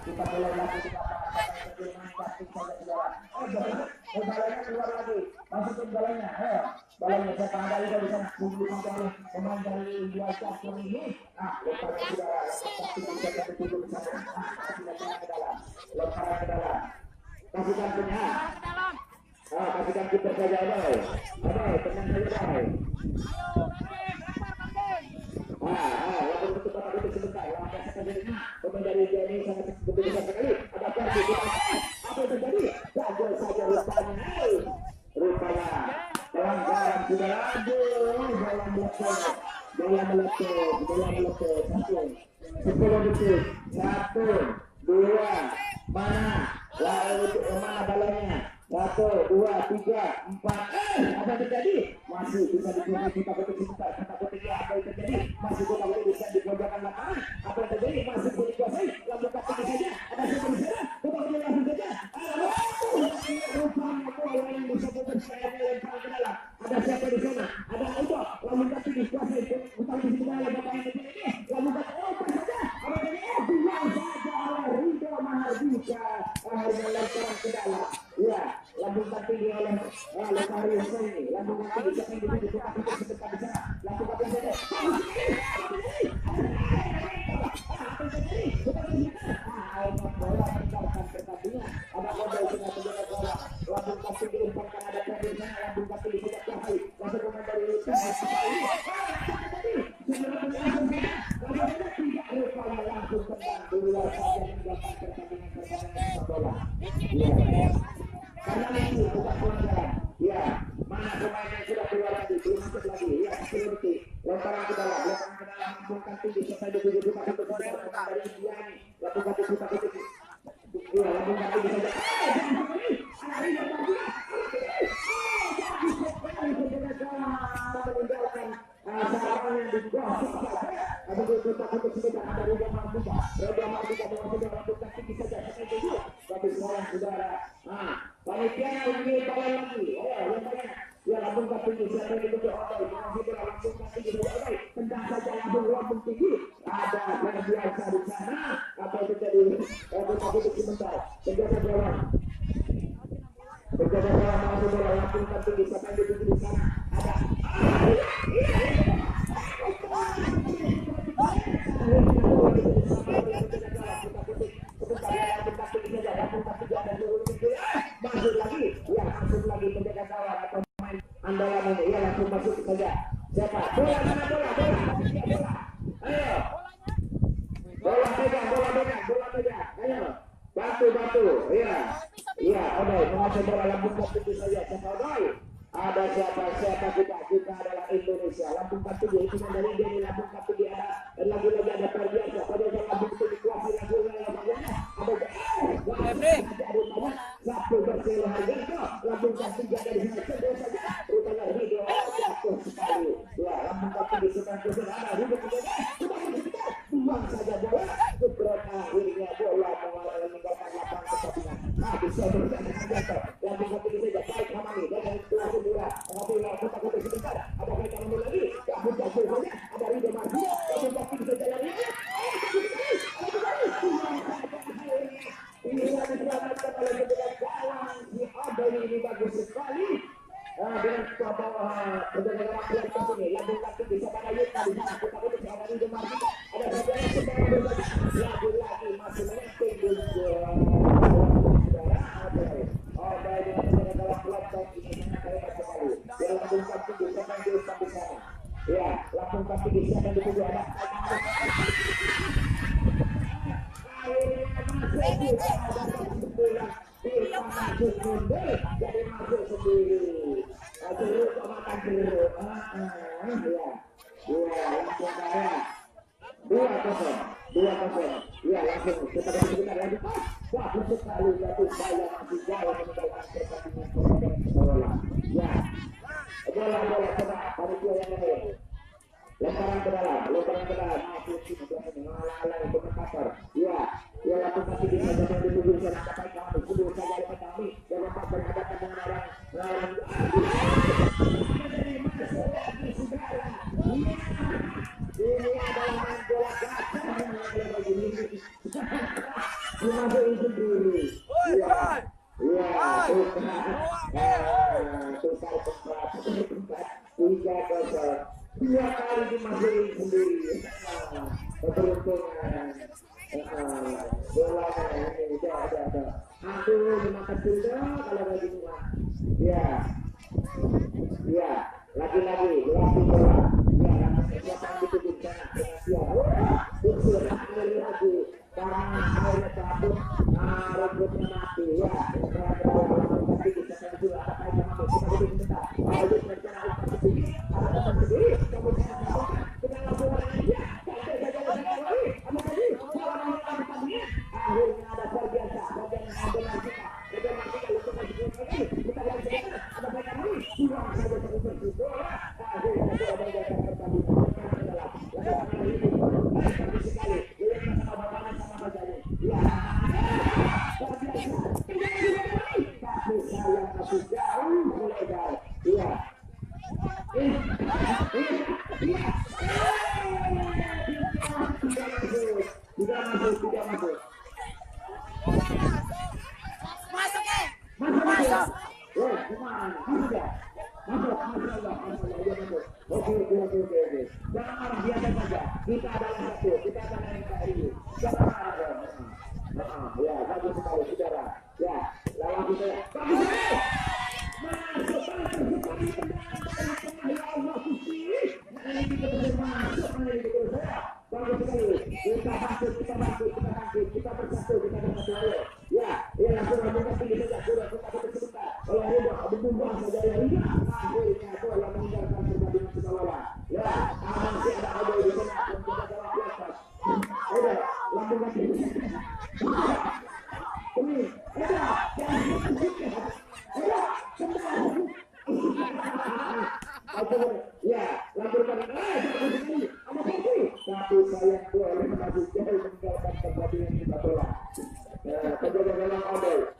kita boleh lagi di lapangan mantap saja saudara. Balanya keluar lagi, masukin balanya, balanya siapa ada juga di sana, bukan dari pemain dari India Catur ini. Lemparan saudara, pasti bisa tertuju di sana. Lemparan ke dalam, lemparan ke dalam. Kasihkan punya. Kasihkan kiper saja Boy. Tenang saja Boy. Lalu untuk bapak itu sebentar. Langkah selanjutnya pemain dari India ini sangat begitu besar sekali. Ada Persi. Apa yang terjadi? Gagal saja rupanya. Pelanggaran sudah ada. Bola meletup. 10 detik. 1, 2, mana? Lalu mana balanya? 1, 2, 3, 4. Apa terjadi? Masih bisa dipunyai kita betul sebentar. Kata ketiga apa yang terjadi? Masih kita boleh bisa dipojokan lapangan. Apa yang terjadi? Masih boleh dikuasai. Lalu kata saja. Ada siapa di sana? Kita boleh langsung saja. Rupanya bola yang bisa bersayap lempar ke dalam. Ada siapa di sana? Ada Udo. Lalu kata dikuasai. Utang di sana lalu kata yang terjadi. Lalu kata apa saja? Apa yang terjadi? Bilang saja oleh Rido Mahardika. Akhirnya lempar ke dalam. Ya, lambung tinggi oleh Lestari Hussein. Lambung tinggi siapa yang dituju kita sedekat di sana. Lambung kaki saja. Bola meninggalkan pertandingan. Ada kode sudah menjaga bola. Lambung kaki diumpankan ada kode di sana. Lambung kaki tidak kembali. Langsung pemain dari langsung tendang di luar saja meninggalkan pertandingan bola. Karena ini bukan pelanggaran. Ya, mana pemain yang sudah keluar tadi, belum masuk lagi. Ya, 10 detik. Lemparan ke dalam, langsungkan tinggi sampai di tujuh juta untuk saudara pemain dari India ini. Lakukan juta detik. Ya, lakukan tinggi saja. Meninggalkan sarangan yang digosip saja. Ada juta untuk sebentar ada Roda Mardika dengan saudara lakukan tinggi saja. Tapi seorang saudara. Panitia lagi balik lagi. Lemparannya. Ya, lambung tinggi siapa yang dituju Odoy. Dengan saudara lambung tinggi saja Odoy. Tendang saja lambung tinggi. Ada yang biasa di sana. Apa yang terjadi? Kita butuh sebentar. Penjaga gawang. Penjaga gawang masuk bola lambung tinggi siapa yang dituju di sana. Ada. Masuk lagi penjaga gawang atau pemain andalan ini. Ya, langsung masuk saja. Siapa? Bola mana bola? Ayo. Bola pegang. Ayo. Bantu. Iya, Odoy mengasih bola lambung tinggi saja. Siapa Odoy? Ada siapa kita adalah Indonesia. Lambung tinggi itu dari dia ini lambung tinggi ada lagi-lagi ada terbiasa. Pada lambung tinggi kuasa yang ada satu bersih harga lambung tinggi ada di sana saja. Rupanya Rido jatuh sekali. Ya, lambung tinggi sedang ada Rido buang saja bola. Akhirnya bola meninggalkan lapangan pertandingan. Bisa berjalan lambung tinggi saja. Baik Hamani dan kelas kedua. Apabila kita sebentar ada mereka mundur lagi. Ya, mudah saja. Ada Rido Mahardika. Lambung tinggi saja lagi. Ini diselamatkan oleh penjaga gawang si Odoy ini bagus sekali. Dengan penjaga gawang kelas ini lambung tinggi bisa pada Yuta di sana. Kita butuh ada Rido Mahardika. Ada saja yang sedang berbaca. Lagi masih menyentuh saudara Odoy dengan penjaga gawang kelas ini sangat hebat sekali. Dia lambung tinggi sampai di sana. Ya, lambung tinggi siapa yang dituju ada. Jadi masuk sendiri. Jeruk sama jeruk. Langsung kaya. 2-0. Ya, langsung kita sebentar lagi. Bagus sekali jatuh saya masih jauh meninggalkan pertandingan bola. Ya, bola coba panitia yang lain. Lemparan ke dalam. Masuk sini mengalah-alah komentator. Ya, lakukan tinggi saja yang dituju sana sampai kami. Kudu saja lepas kami. Dan dapat berhadapan dengan orang. Ini adalah main bola gacor yang lagi dimasukin sendiri. Iya, iya, tukar tempat 3-0. 2 kali dimasukin sendiri. Keberuntungan. Bolanya ini udah. Aduh, dimakan dulu kalau kayak gini mah. Iya. Iya, lagi-lagi bola. Ya, siapa yang dituju di sana? Usul lagi. Karena airnya cabut, rumputnya mati. Ya, tapi bisa saya juga ada kayak sama kita boleh minta. Ayo rencana upah sendiri, ada teman sendiri, kemudian kita langsung aja. Akhirnya ada terbiasa, bagian yang benar kita. Bagaimana kita untuk kita ada bagian ini, kurang saja seperti bola. Akhirnya bola bergeser pertandingan. Sekali, sama bapaknya sama bapaknya. Ya, terbiasa. Tapi saya masih jauh melebar. Iya. Tidak masuk. Masuk. Gimana? Masuk ya? Masuk. Oke. Jangan marah, biasa saja. Kita adalah satu. Kita akan NKRI. Jangan marah dong. Ya, bagus sekali, saudara. Ya, lalu saya. Bagus sekali. Masuk. Ya Allah, Gusti. Ini kita masuk. Bagus sekali. Kita bangkit. Kita bersatu. Ayo. Ya, langsung tinggi saja. Sudah kita sebentar. Oleh Ridho, berbumbang saja ya. Akhirnya bola meninggalkan pertandingan kita bola. Ya, masih ada Ado di sana dan kita dalam di atas. Ayo, lambung kaki. Ini, ya, lampirkan. Tapi sayang bola masih jauh meninggalkan pertandingan kita bola. Penjaga dalam Odol.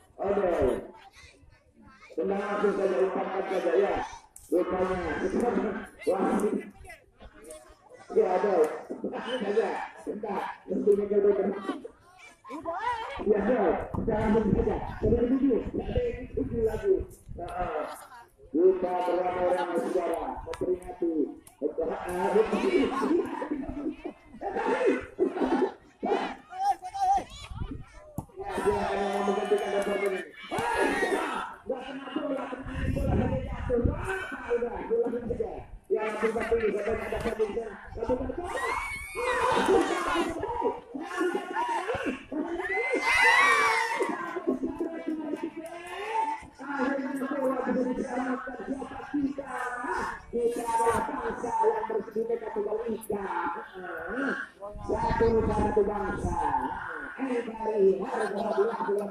Tenang langsung saja, ungkapkan saja ya. Rupanya, ya Odol. Saja, bentar. Tentunya jodoh. Ya Odol, kita langsung saja. Sudah dituju, ada yang dituju lagi. Kita beramai-ramai sejarah memperingati. Dia akan menggantikan gambar ini. Gak kena bola jatuh. Bola saja. Ya, langsung ini, sampai ada satu di sana. Langsung ke sana. Akhirnya bola bisa diselamatkan. Siapa kita? Kita adalah bangsa yang berbeda tunggal ika. Satu bangsa. NKRI harus berhati-hati dalam